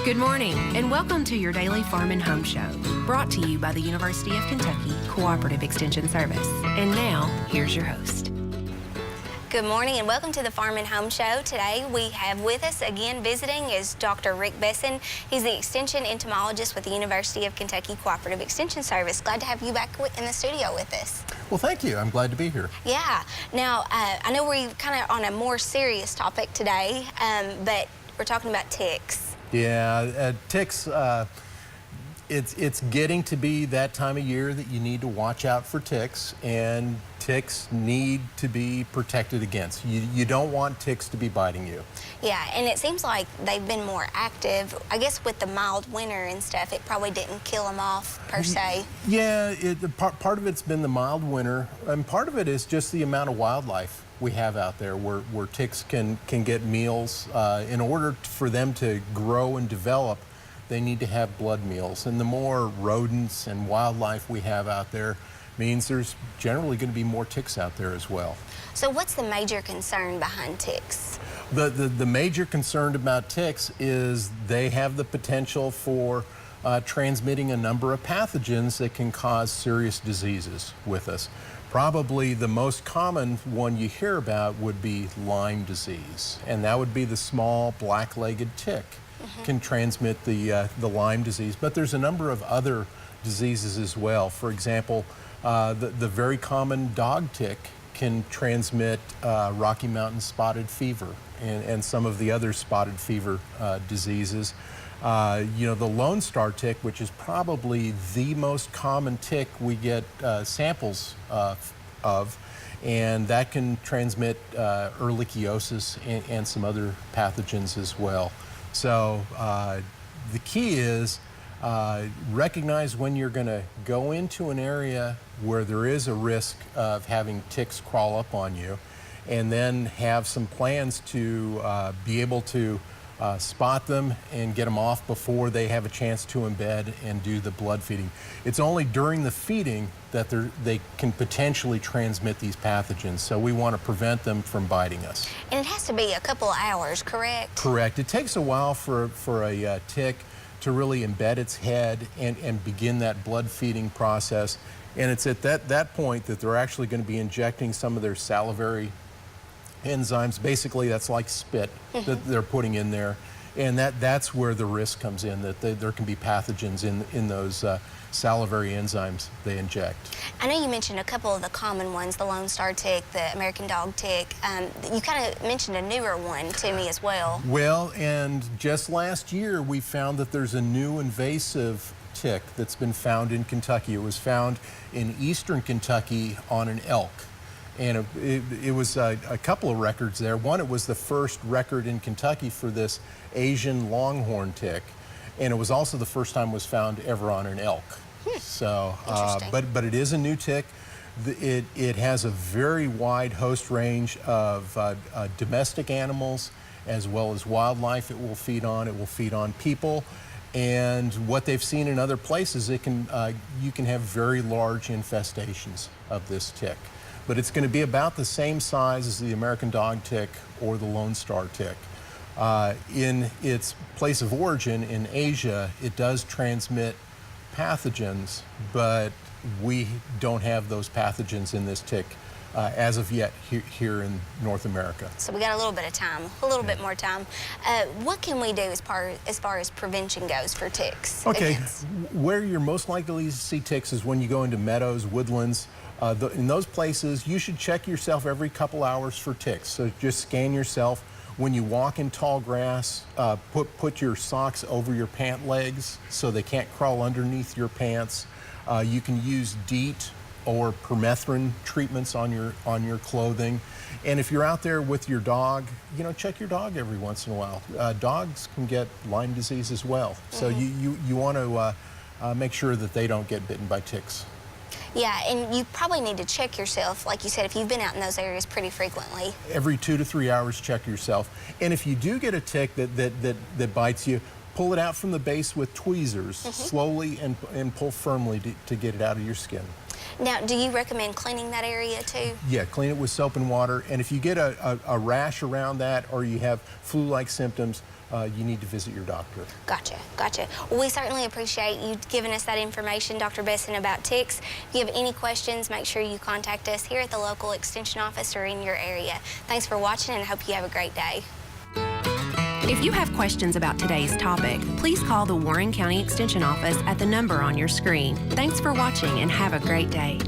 Good morning, and welcome to your daily Farm and Home Show, brought to you by the University of Kentucky Cooperative Extension Service. And now, here's your host. Good morning and welcome to the Farm and Home Show. Today we have with us again visiting is Dr. Ric Bessin. He's the Extension Entomologist with the University of Kentucky Cooperative Extension Service. Glad to have you back in the studio with us. Well, thank you. I'm glad to be here. Yeah. Now, I know we're kind of on a more serious topic today, but we're talking about ticks. Yeah, ticks, it's getting to be that time of year that you need to watch out for ticks, and ticks need to be protected against. You don't want ticks to be biting you. Yeah, and it seems like they've been more active. I guess with the mild winter and stuff, it probably didn't kill them off per se. Yeah, part of it's been the mild winter, and part of it is just the amount of wildlife we have out there where ticks can get meals. In order for them to grow and develop, they need to have blood meals. And the more rodents and wildlife we have out there means there's generally going to be more ticks out there as well. So what's the major concern behind ticks? The major concern about ticks is they have the potential for transmitting a number of pathogens that can cause serious diseases with us. Probably the most common one you hear about would be Lyme disease, and that would be the small black-legged tick can transmit the Lyme disease. But there's a number of other diseases as well. For example, the very common dog tick can transmit Rocky Mountain spotted fever and some of the other spotted fever diseases. You know, the Lone Star tick, which is probably the most common tick we get samples of, and that can transmit ehrlichiosis and some other pathogens as well. So the key is recognize when you're going to go into an area where there is a risk of having ticks crawl up on you, and then have some plans to be able to spot them and get them off before they have a chance to embed and do the blood feeding. It's only during the feeding that they can potentially transmit these pathogens, so we want to prevent them from biting us. And it has to be a couple of hours, correct? Correct. It takes a while for a tick to really embed its head and begin that blood feeding process, and it's at that point that they're actually going to be injecting some of their salivary enzymes. Basically, that's like spit that they're putting in there, and that's where the risk comes in, that there can be pathogens in those salivary enzymes they inject. I know you mentioned a couple of the common ones, the Lone Star tick, the American dog tick. You kind of mentioned a newer one to me as well. Well, and just last year we found that there's a new invasive tick that's been found in Kentucky. It was found in eastern Kentucky on an elk. And it was a couple of records there. One, it was the first record in Kentucky for this Asian longhorn tick, and it was also the first time it was found ever on an elk. So, but it is a new tick. It has a very wide host range of domestic animals as well as wildlife it will feed on. It will feed on people. And what they've seen in other places, you can have very large infestations of this tick. But it's going to be about the same size as the American dog tick or the Lone Star tick. In its place of origin in Asia, it does transmit pathogens, but we don't have those pathogens in this tick as of yet here in North America. So we got a little bit of time, a little bit more time. What can we do as far as prevention goes for ticks? Okay, where you're most likely to see ticks is when you go into meadows, woodlands. In those places, you should check yourself every couple hours for ticks. So just scan yourself. When you walk in tall grass, put your socks over your pant legs so they can't crawl underneath your pants. You can use DEET or permethrin treatments on your clothing. And if you're out there with your dog, you know, check your dog every once in a while. Dogs can get Lyme disease as well. So you want to make sure that they don't get bitten by ticks. Yeah, and you probably need to check yourself, like you said, if you've been out in those areas pretty frequently. Every 2 to 3 hours, check yourself. And if you do get a tick that bites you, pull it out from the base with tweezers, slowly and pull firmly to get it out of your skin. Now, do you recommend cleaning that area too? Yeah, clean it with soap and water. And if you get a rash around that or you have flu-like symptoms, you need to visit your doctor. Gotcha, gotcha. Well, we certainly appreciate you giving us that information, Dr. Bessin, about ticks. If you have any questions, make sure you contact us here at the local extension office or in your area. Thanks for watching, and I hope you have a great day. If you have questions about today's topic, please call the Warren County Extension Office at the number on your screen. Thanks for watching and have a great day.